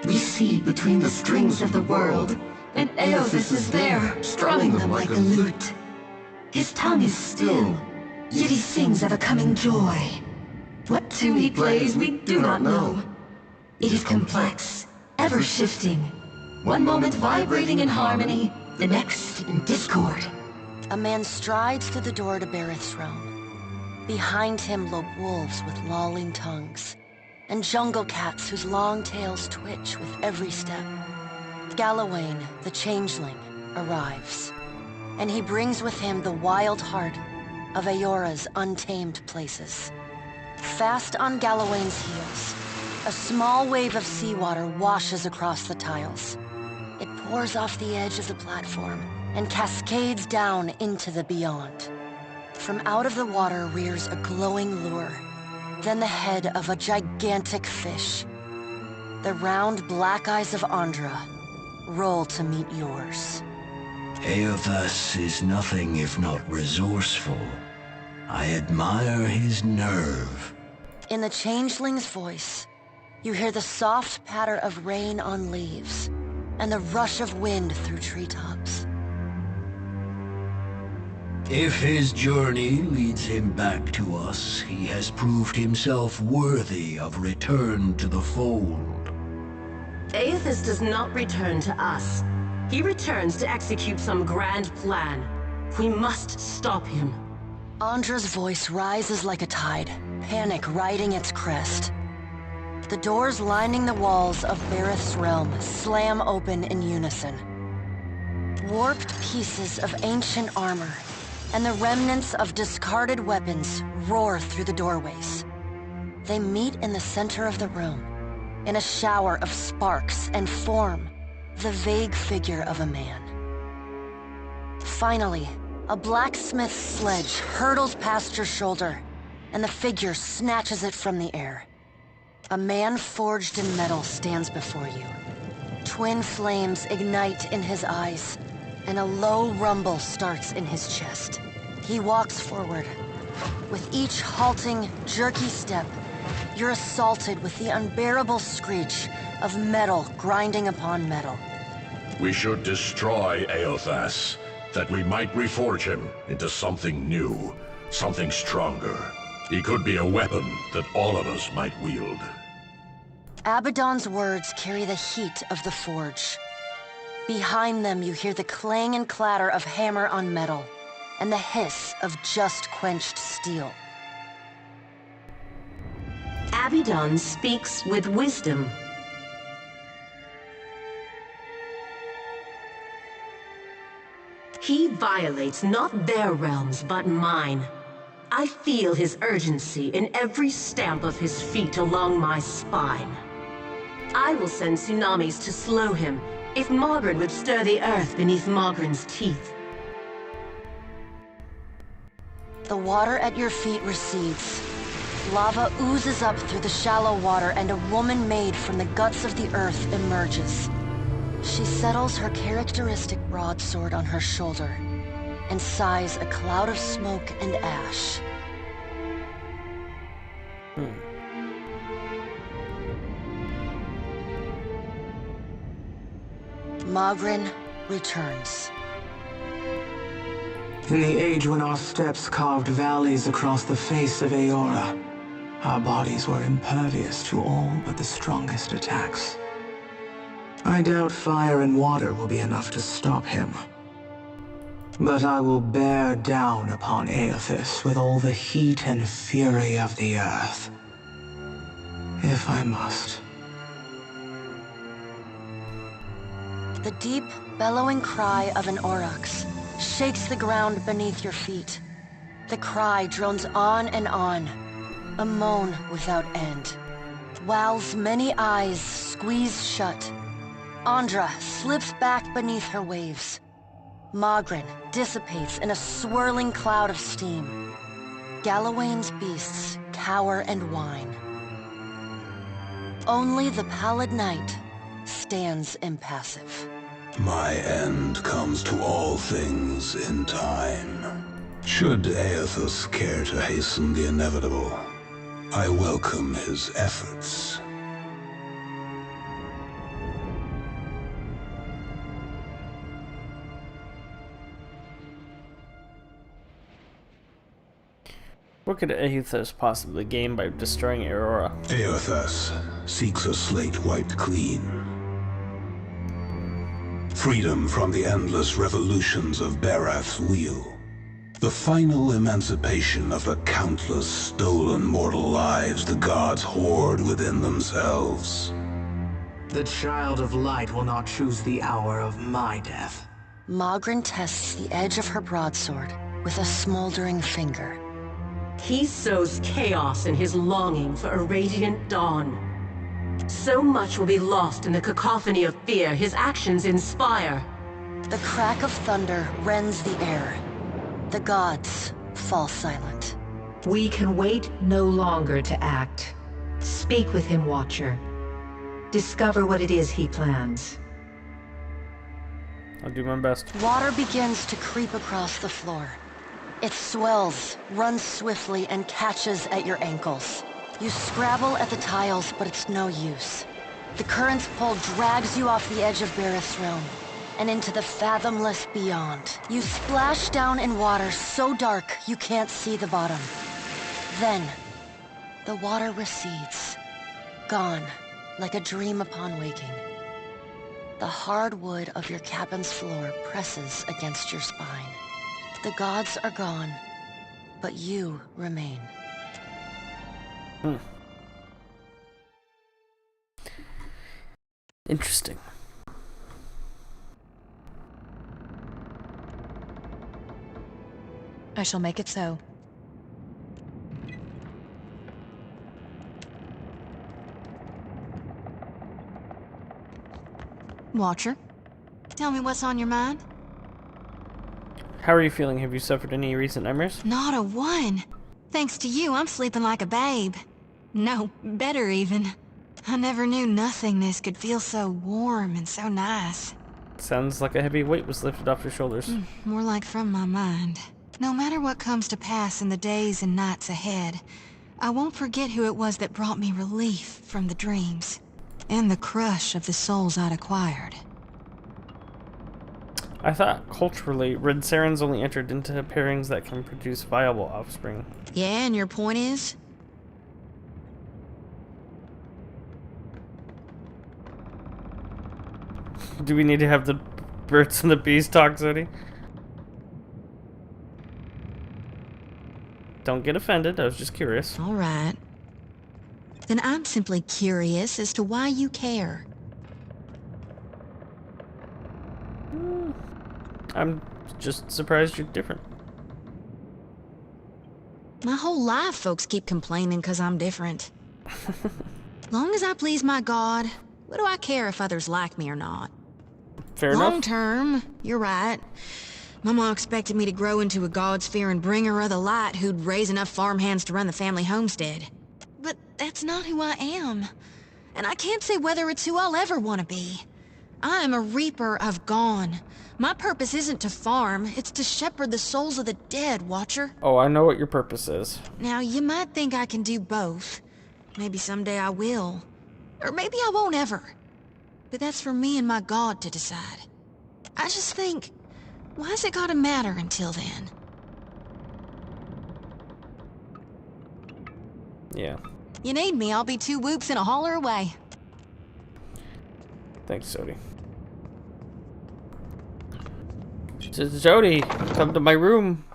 We see between the strings of the world, and Eothas is there, strumming them like a lute. His tongue is still, yet he sings of a coming joy. What tune he plays, we do not know. It is complex, ever-shifting. One moment vibrating in harmony, the next in discord. A man strides through the door to Bareth's realm. Behind him lope wolves with lolling tongues, and jungle cats whose long tails twitch with every step. Galawain, the changeling, arrives, and he brings with him the wild heart of Aora's untamed places. Fast on Galawain's heels, a small wave of seawater washes across the tiles. It pours off the edge of the platform and cascades down into the beyond. From out of the water rears a glowing lure, then the head of a gigantic fish. The round black eyes of Andra roll to meet yours. Eothas is nothing if not resourceful. I admire his nerve. In the changeling's voice, you hear the soft patter of rain on leaves and the rush of wind through treetops. If his journey leads him back to us, he has proved himself worthy of return to the fold. Eothas does not return to us. He returns to execute some grand plan. We must stop him. Andra's voice rises like a tide, panic riding its crest. The doors lining the walls of Bareth's realm slam open in unison. Warped pieces of ancient armor and the remnants of discarded weapons roar through the doorways. They meet in the center of the room, in a shower of sparks, and form the vague figure of a man. Finally, a blacksmith's sledge hurtles past your shoulder, and the figure snatches it from the air. A man forged in metal stands before you. Twin flames ignite in his eyes, and a low rumble starts in his chest. He walks forward. With each halting, jerky step, you're assaulted with the unbearable screech of metal grinding upon metal. We should destroy Eothas, that we might reforge him into something new, something stronger. He could be a weapon that all of us might wield. Abaddon's words carry the heat of the forge. Behind them you hear the clang and clatter of hammer on metal, and the hiss of just quenched steel. Abaddon speaks with wisdom. He violates not their realms, but mine. I feel his urgency in every stamp of his feet along my spine. I will send tsunamis to slow him, if Mogren would stir the earth beneath Mogren's teeth. The water at your feet recedes. Lava oozes up through the shallow water, and a woman made from the guts of the earth emerges. She settles her characteristic broadsword on her shoulder, and sighs a cloud of smoke and ash. Mogren returns. In the age when our steps carved valleys across the face of Aora, our bodies were impervious to all but the strongest attacks. I doubt fire and water will be enough to stop him. But I will bear down upon Aethys with all the heat and fury of the earth. If I must. The deep, bellowing cry of an aurochs shakes the ground beneath your feet. The cry drones on and on, a moan without end. Wal's many eyes squeeze shut. Andra slips back beneath her waves. Mogren dissipates in a swirling cloud of steam. Galawain's beasts cower and whine. Only the pallid night stands impassive. My end comes to all things in time. Should Aethys care to hasten the inevitable, I welcome his efforts. What could Aethys possibly gain by destroying Aurora? Aethys seeks a slate wiped clean. Freedom from the endless revolutions of Barath's wheel. The final emancipation of the countless stolen mortal lives the gods hoard within themselves. The Child of Light will not choose the hour of my death. Mogren tests the edge of her broadsword with a smoldering finger. He sows chaos in his longing for a radiant dawn. So much will be lost in the cacophony of fear his actions inspire. The crack of thunder rends the air. The gods fall silent. We can wait no longer to act. Speak with him, Watcher. Discover what it is he plans. I'll do my best. Water begins to creep across the floor. It swells, runs swiftly, and catches at your ankles. You scrabble at the tiles, but it's no use. The current's pull drags you off the edge of Barath's realm, and into the fathomless beyond. You splash down in water so dark you can't see the bottom. Then, the water recedes, gone, like a dream upon waking. The hard wood of your cabin's floor presses against your spine. The gods are gone, but you remain. Interesting. I shall make it so. Watcher, tell me what's on your mind? How are you feeling? Have you suffered any recent nightmares? Not a one. Thanks to you, I'm sleeping like a babe. No, better even. I never knew nothingness could feel so warm and so nice. Sounds like a heavy weight was lifted off your shoulders. More like from my mind. No matter what comes to pass in the days and nights ahead, I won't forget who it was that brought me relief from the dreams, and the crush of the souls I'd acquired. I thought, culturally, Red Sarens only entered into pairings that can produce viable offspring. Yeah, and your point is? Do we need to have the birds and the bees talk, Zodi? Don't get offended, I was just curious. Alright. Then I'm simply curious as to why you care. I'm just surprised you're different. My whole life, folks keep complaining because I'm different. Long as I please my God, what do I care if others like me or not? Fair Long enough. term, you're right. Mama expected me to grow into a God-fearing bringer of the light who'd raise enough farmhands to run the family homestead. But that's not who I am. And I can't say whether it's who I'll ever want to be. I am a reaper of gone. My purpose isn't to farm, it's to shepherd the souls of the dead, Watcher. Oh, I know what your purpose is. Now, you might think I can do both. Maybe someday I will. Or maybe I won't ever. But that's for me and my God to decide. I just think, why's it gotta matter until then? Yeah. You need me, I'll be 2 whoops and a holler away. Thanks, Jody. Jody, come to my room.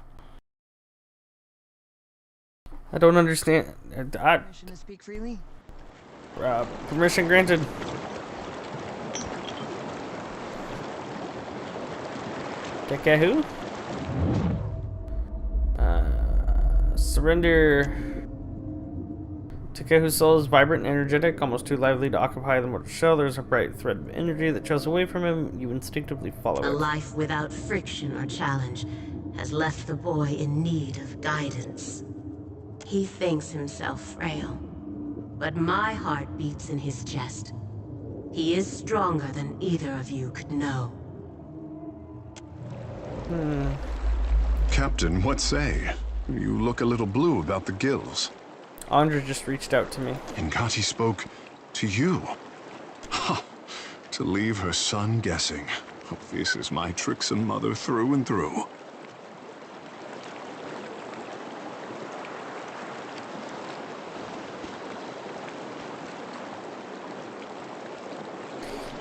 I don't understand. Permission to speak freely? Permission granted. Who? Surrender. Takehu's soul is vibrant and energetic, almost too lively to occupy the mortal shell. There's a bright thread of energy that trails away from him. You instinctively follow A it. life without friction or challenge has left the boy in need of guidance. He thinks himself frail, but my heart beats in his chest. He is stronger than either of you could know. Captain, what say? You look a little blue about the gills. Andra just reached out to me. Ngati spoke to you. Ha! To leave her son guessing. Oh, this is my tricksin' mother through and through.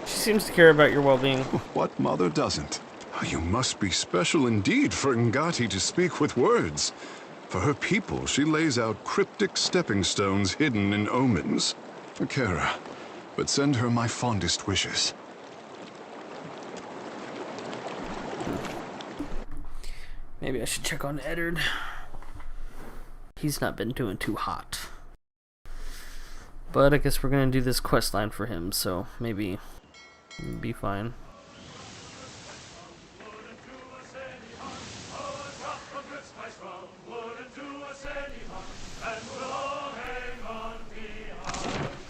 She seems to care about your well-being. What mother doesn't? You must be special indeed for Ngati to speak with words. For her people, she lays out cryptic stepping stones hidden in omens. Akira, but send her my fondest wishes. Maybe I should check on Eddard. He's not been doing too hot. But I guess we're gonna do this quest line for him, so maybe it'll be fine.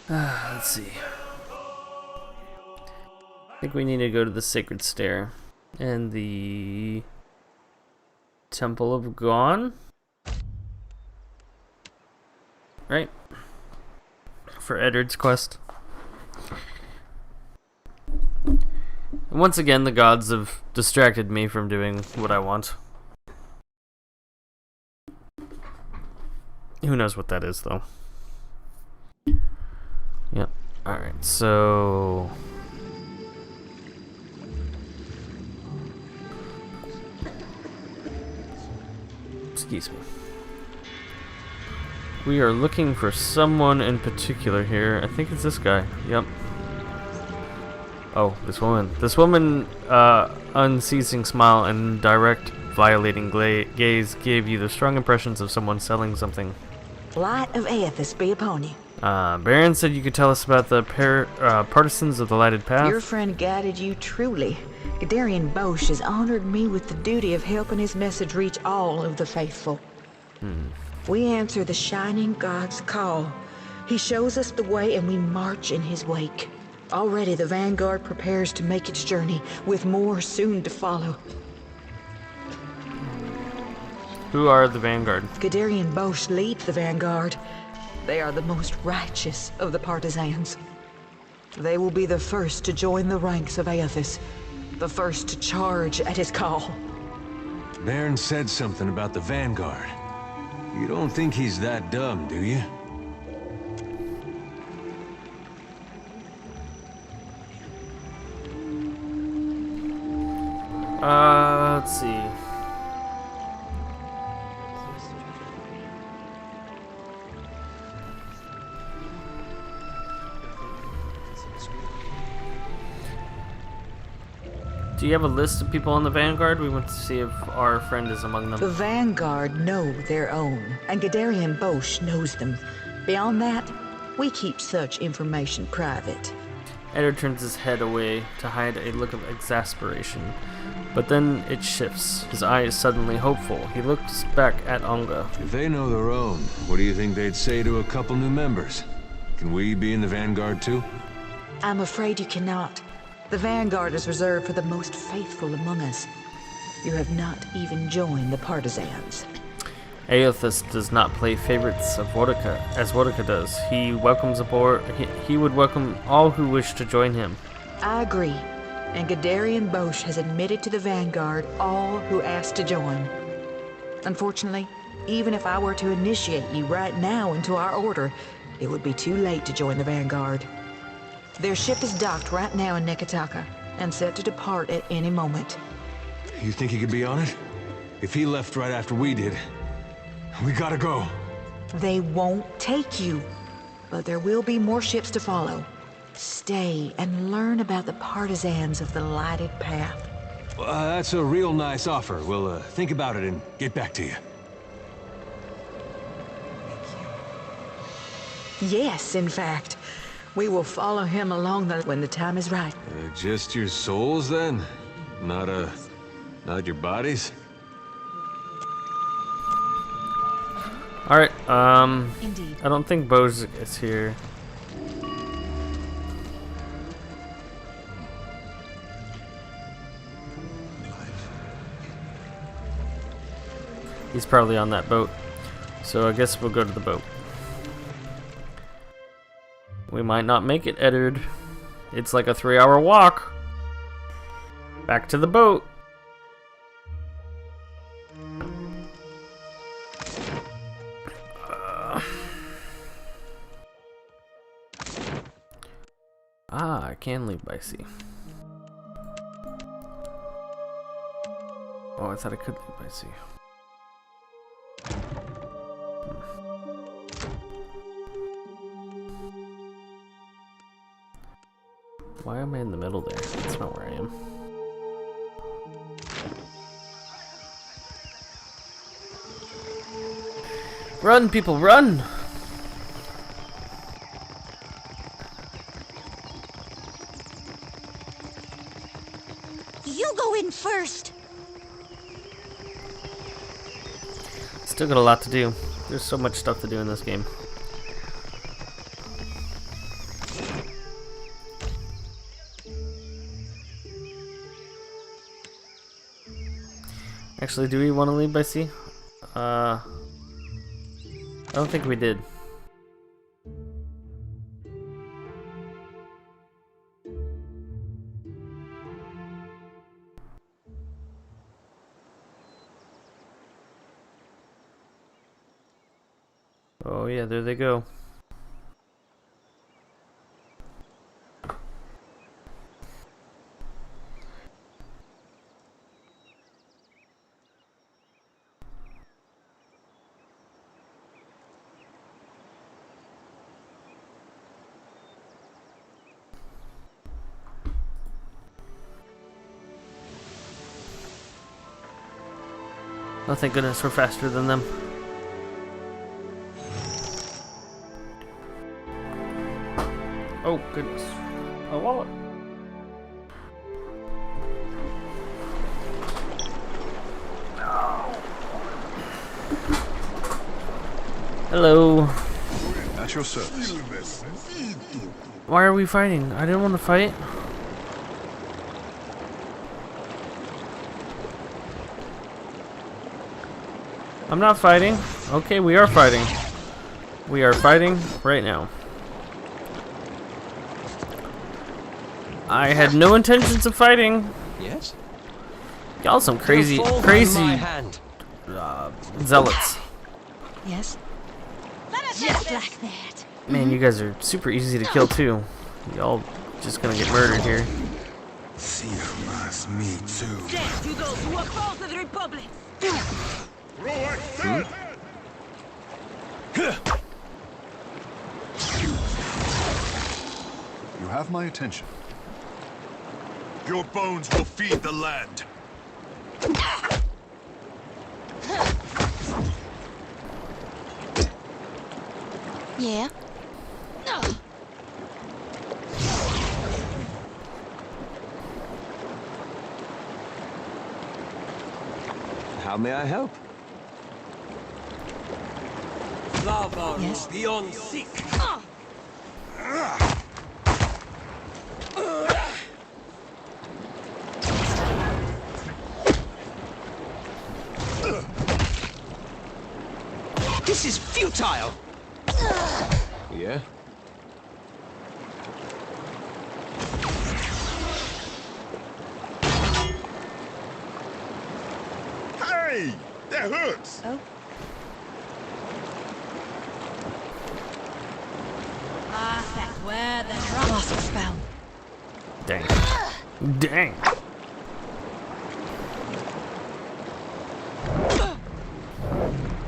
Let's see. I think we need to go to the Sacred Stair and the Temple of Gone, right? For Eddard's quest. And once again, the gods have distracted me from doing what I want. Who knows what that is, though. Yep. Alright, so... Excuse me. We are looking for someone in particular here. I think it's this guy. Yep. Oh, this woman. This woman, unceasing smile and direct, violating gaze gave you the strong impressions of someone selling something. Light of Aethys be upon you. Baron said you could tell us about the partisans of the lighted path. Your friend guided you truly. Gadarian Bosch has honored me with the duty of helping his message reach all of the faithful. We answer the Shining God's call. He shows us the way and we march in his wake. Already the Vanguard prepares to make its journey, with more soon to follow. Who are the Vanguard? Gadarian Bosch lead the Vanguard. They are the most righteous of the partisans. They will be the first to join the ranks of Aethys, the first to charge at his call. Baron said something about the Vanguard. You don't think he's that dumb, do you? Let's see. Do you have a list of people on the Vanguard? We want to see if our friend is among them. The Vanguard know their own, and Gadarian Bosch knows them. Beyond that, we keep such information private. Eddard turns his head away to hide a look of exasperation, but then it shifts. His eye is suddenly hopeful. He looks back at Onga. If they know their own, what do you think they'd say to a couple new members? Can we be in the Vanguard too? I'm afraid you cannot. The Vanguard is reserved for the most faithful among us. You have not even joined the partisans. Aothas does not play favorites of Wodaka, as Wodaka does. He welcomes aboard. He would welcome all who wish to join him. I agree, and Gadarian Bosch has admitted to the Vanguard all who ask to join. Unfortunately, even if I were to initiate you right now into our order, it would be too late to join the Vanguard. Their ship is docked right now in Nekataka, and set to depart at any moment. You think he could be on it? If he left right after we did, we gotta go. They won't take you, but there will be more ships to follow. Stay and learn about the partisans of the lighted path. That's a real nice offer. We'll think about it and get back to you. Yes, in fact. We will follow him along when the time is right. Just your souls, then? Not your bodies? Alright, Indeed. I don't think Bose is here. He's probably on that boat. So I guess we'll go to the boat. We might not make it, Eddard. It's like a 3-hour walk. Back to the boat. I can leave by sea. Oh, I thought I could leave by sea. Why am I in the middle there? That's not where I am. Run, people, run! You go in first. Still got a lot to do. There's so much stuff to do in this game. Actually, do we want to leave by sea? I don't think we did. Oh yeah, there they go. Oh, thank goodness we're faster than them. Oh, goodness. A wallet. Hello. At your service. Why are we fighting? I didn't want to fight. I'm not fighting. Okay, we are fighting. We are fighting right now. I had no intentions of fighting. Yes? Y'all some crazy zealots. Yes? Just like that. Man, you guys are super easy to kill too. Y'all just gonna get murdered here. Me too. Death to those who oppose the Republic. You have my attention. Your bones will feed the land. Yeah? How may I help? Yes? Beyond seek. This is futile! Yeah? Hey! That hurts! Oh. Where the dross was found. Dang. Dang.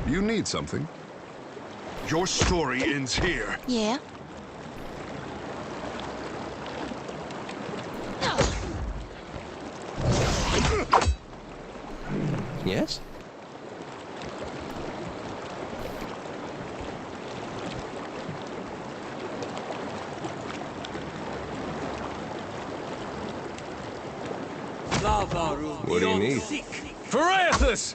You need something? Your story ends here. Yeah? Yes? What do you need? For Aethys!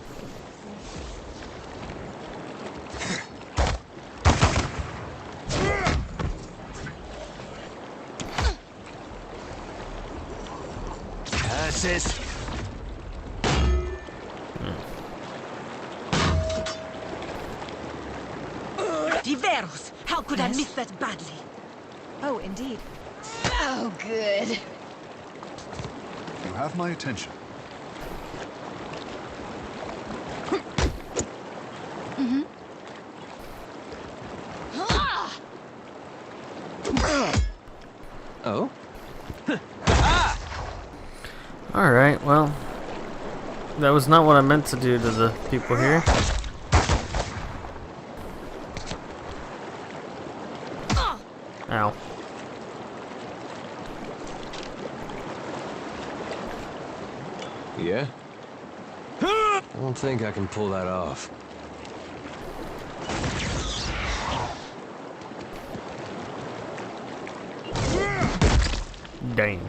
Curses! Diveros! How could I miss that badly? Oh, indeed. Oh, good. You have my attention. Oh? Alright, well. That was not what I meant to do to the people here. Ow. Yeah? I don't think I can pull that off. Dang.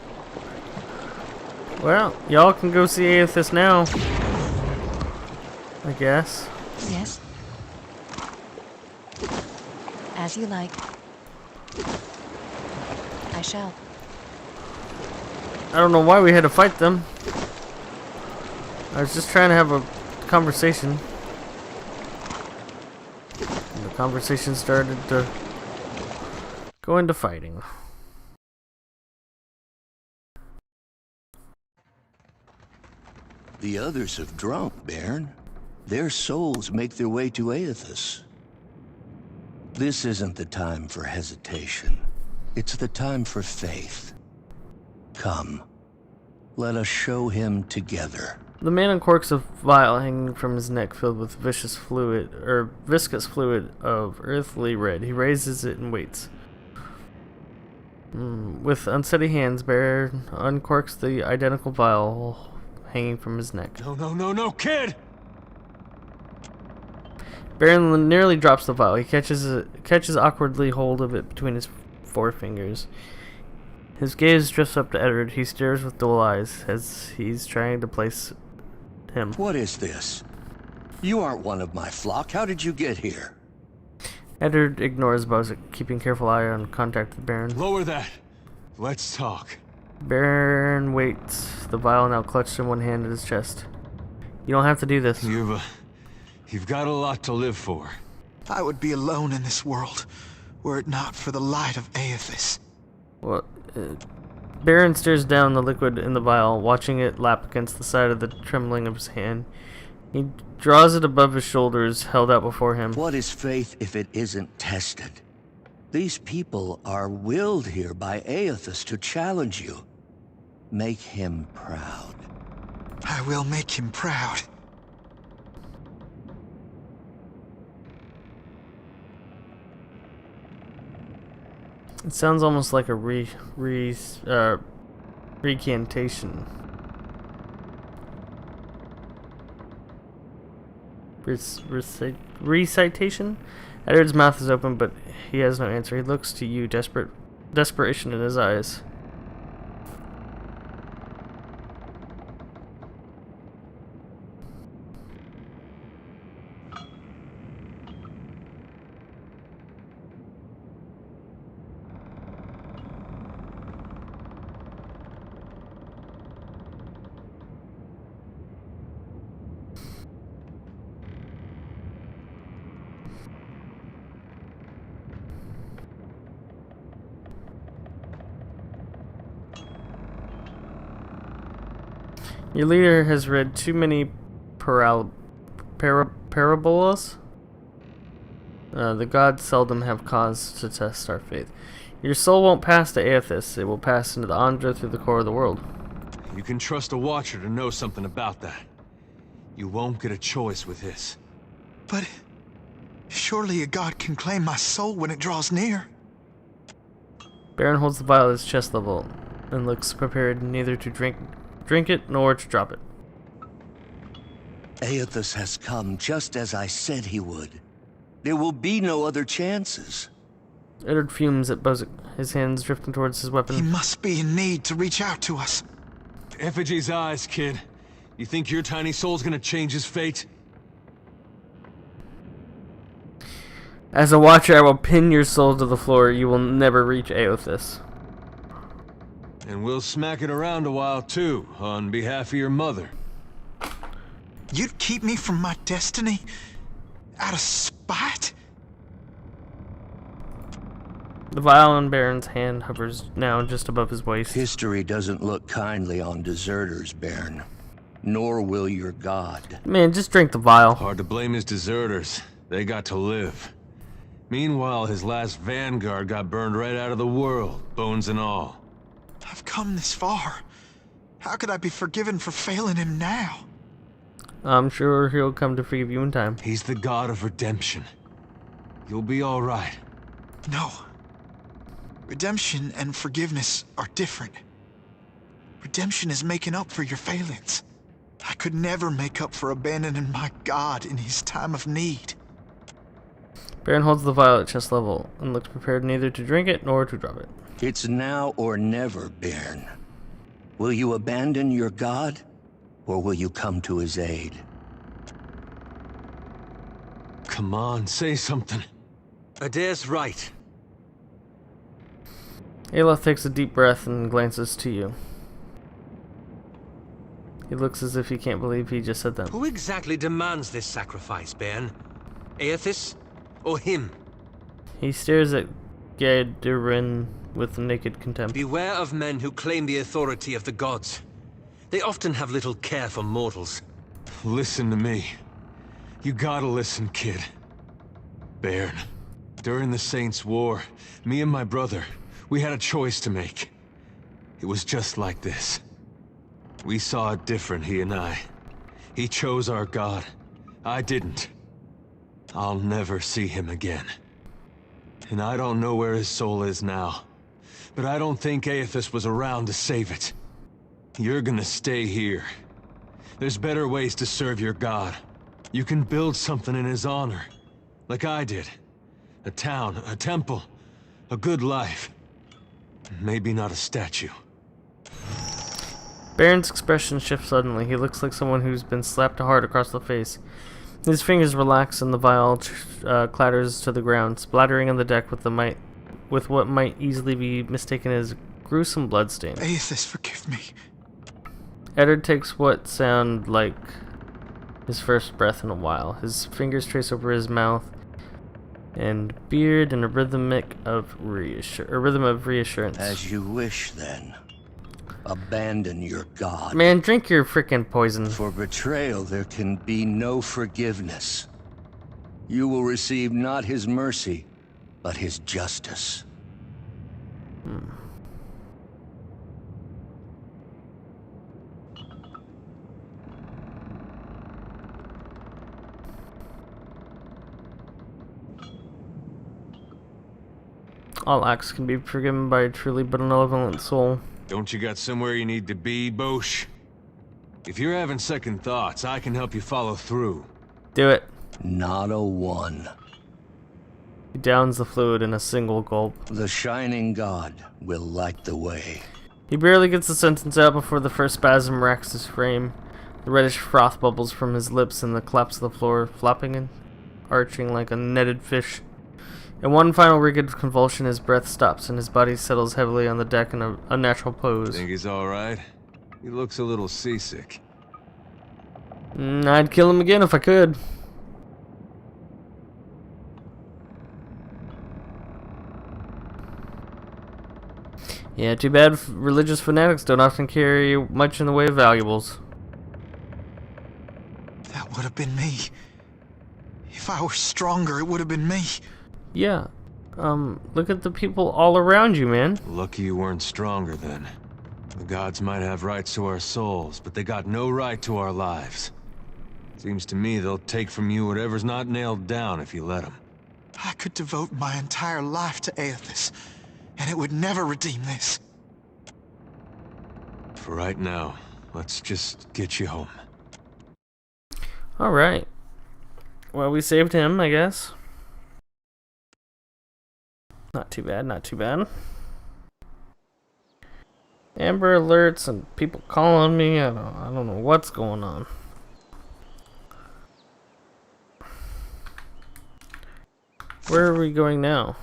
Well, y'all can go see Aethys now. I guess. Yes. As you like. I shall. I don't know why we had to fight them. I was just trying to have a conversation. And the conversation started to go into fighting. The others have drunk, Baron. Their souls make their way to Aethys. This isn't the time for hesitation. It's the time for faith. Come. Let us show him together. The man uncorks a vial hanging from his neck filled with viscous fluid of earthly red. He raises it and waits. With unsteady hands, Baron uncorks the identical vial hanging from his neck. No, kid! Baron nearly drops the vial. He catches awkwardly hold of it between his forefingers. His gaze drifts up to Eddard. He stares with dull eyes as he's trying to place him. What is this? You aren't one of my flock. How did you get here? Eddard ignores Bozic, keeping careful eye on contact with Baron. Lower that. Let's talk. Baron waits, the vial now clutched in one hand at his chest. You don't have to do this. You've got a lot to live for. I would be alone in this world, were it not for the light of Aethys. Well, Baron stares down the liquid in the vial, watching it lap against the side of the trembling of his hand. He draws it above his shoulders, held out before him. What is faith if it isn't tested? These people are willed here by Aethys to challenge you. Make him proud. I will make him proud. It sounds almost like a Recantation. Recitation? Edward's mouth is open, but he has no answer. He looks to you, desperation in his eyes. Your leader has read too many parabolas. The gods seldom have cause to test our faith. Your soul won't pass to Aethys. It will pass into the Andra through the core of the world. You can trust a Watcher to know something about that. You won't get a choice with this. But surely a god can claim my soul when it draws near. Baron holds the vial at his chest level and looks prepared neither to drink it nor to drop it. Aethys has come just as I said he would. There will be no other chances. Edward fumes at Bozic, his hands drifting towards his weapon. He must be in need to reach out to us. Effigy's eyes, kid. You think your tiny soul's gonna change his fate? As a Watcher, I will pin your soul to the floor. You will never reach Aethys. And we'll smack it around a while, too, on behalf of your mother. You'd keep me from my destiny? Out of spite? The vial in Baron's hand hovers now just above his waist. History doesn't look kindly on deserters, Baron. Nor will your god. Man, just drink the vial. Hard to blame his deserters. They got to live. Meanwhile, his last vanguard got burned right out of the world, bones and all. I've come this far. How could I be forgiven for failing him now? I'm sure he'll come to forgive you in time. He's the god of redemption. You'll be all right. No. Redemption and forgiveness are different. Redemption is making up for your failings. I could never make up for abandoning my god in his time of need. Baron holds the vial at chest level and looks prepared neither to drink it nor to drop it. It's now or never, Baron. Will you abandon your god, or will you come to his aid? Come on, say something. Adair's right. Aloth takes a deep breath and glances to you. He looks as if he can't believe he just said that. Who exactly demands this sacrifice, Baron? Aethys or him? He stares at Gadarin with naked contempt. Beware of men who claim the authority of the gods. They often have little care for mortals. Listen to me. You gotta listen, kid. Baron, during the Saints' War, me and my brother, we had a choice to make. It was just like this. We saw it different, he and I. He chose our god. I didn't. I'll never see him again. And I don't know where his soul is now. But I don't think Aethys was around to save it. You're gonna stay here. There's better ways to serve your god. You can build something in his honor. Like I did. A town, a temple, a good life. Maybe not a statue. Baron's expression shifts suddenly. He looks like someone who's been slapped hard across the face. His fingers relax and the vial clatters to the ground, splattering on the deck with what might easily be mistaken as gruesome bloodstains. Aethys, forgive me. Eddard takes what sound like his first breath in a while. His fingers trace over his mouth and beard in a rhythm of reassurance. As you wish, then. Abandon your god. Man, drink your frickin' poison. For betrayal, there can be no forgiveness. You will receive not his mercy, but his justice. All acts can be forgiven by a truly benevolent soul. Don't you got somewhere you need to be, Bosch? If you're having second thoughts, I can help you follow through. Do it. Not a one. He downs the fluid in a single gulp. The shining god will light the way. He barely gets the sentence out before the first spasm racks his frame. The reddish froth bubbles from his lips and the collapse of the floor, flopping and arching like a netted fish. In one final rigid convulsion, his breath stops and his body settles heavily on the deck in an unnatural pose. Think he's alright? He looks a little seasick. I'd kill him again if I could. Yeah, too bad religious fanatics don't often carry much in the way of valuables. That would have been me. If I were stronger, it would have been me. Yeah. Look at the people all around you, man. Lucky you weren't stronger then. The gods might have rights to our souls, but they got no right to our lives. Seems to me they'll take from you whatever's not nailed down if you let them. I could devote my entire life to Aethys, and it would never redeem this. For right now, let's just get you home. Alright. Well, we saved him, I guess. Not too bad, not too bad. Amber alerts and people calling me. I don't know what's going on. Where are we going now?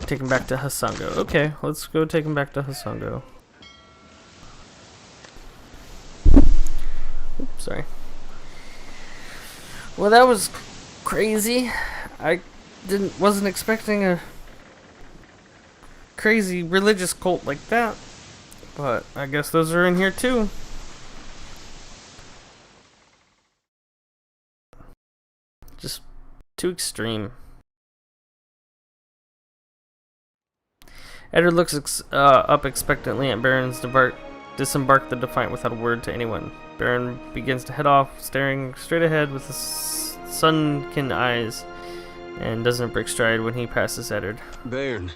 Take him back to Hasango. Okay, let's go take him back to Hasango. Oops, sorry. Well, that was crazy. I wasn't expecting a crazy religious cult like that, but I guess those are in here too. Just too extreme. Edward looks up expectantly at Baron's disembark the Defiant without a word to anyone. Baron begins to head off, staring straight ahead with his sunken eyes, and doesn't break stride when he passes Edward. Baron.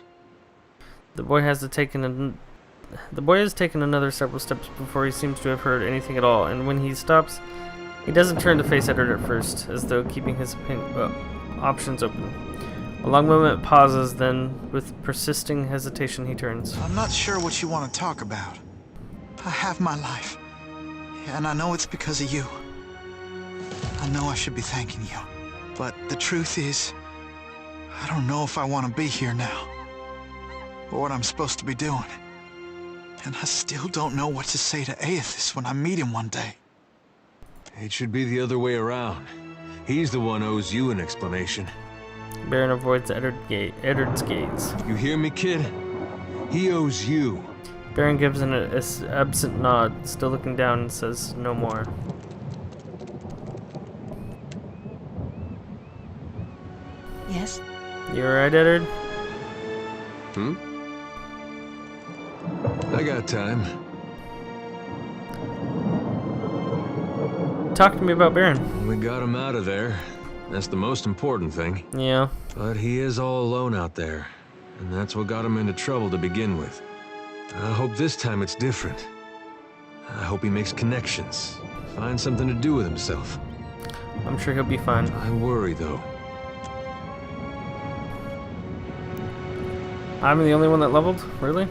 The boy has taken another several steps before he seems to have heard anything at all, and when he stops, he doesn't turn to face Edward at first, as though keeping his options open. A long moment pauses, then, with persisting hesitation, he turns. I'm not sure what you want to talk about. I have my life, and I know it's because of you. I know I should be thanking you, but the truth is, I don't know if I want to be here now, or what I'm supposed to be doing. And I still don't know what to say to Aethys when I meet him one day. It should be the other way around. He's the one who owes you an explanation. Baron avoids Edward's gaze. You hear me, kid? He owes you. Baron gives an absent nod, still looking down, and says no more. Yes? You alright, Edward? I got time. Talk to me about Baron. We got him out of there. That's the most important thing. Yeah. But he is all alone out there, and that's what got him into trouble to begin with. I hope this time it's different. I hope he makes connections, finds something to do with himself. I'm sure he'll be fine. I worry, though. I'm the only one that leveled? Really?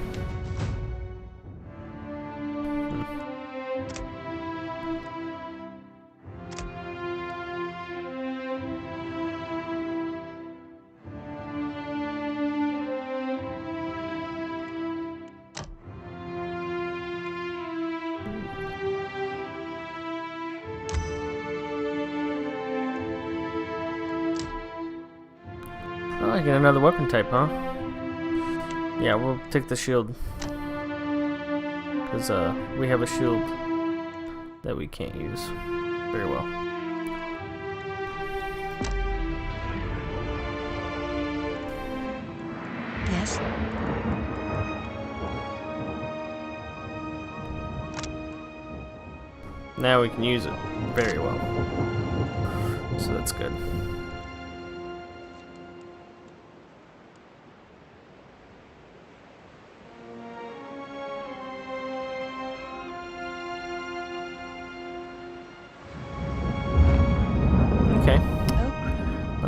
Oh, I get another weapon type, huh? Yeah, we'll take the shield. Because, we have a shield that we can't use very well. Yes? Now we can use it very well. So that's good.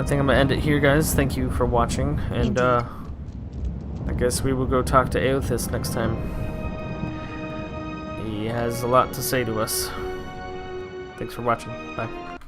I think I'm gonna end it here, guys. Thank you for watching, and I guess we will go talk to Aothis next time. He has a lot to say to us. Thanks for watching. Bye.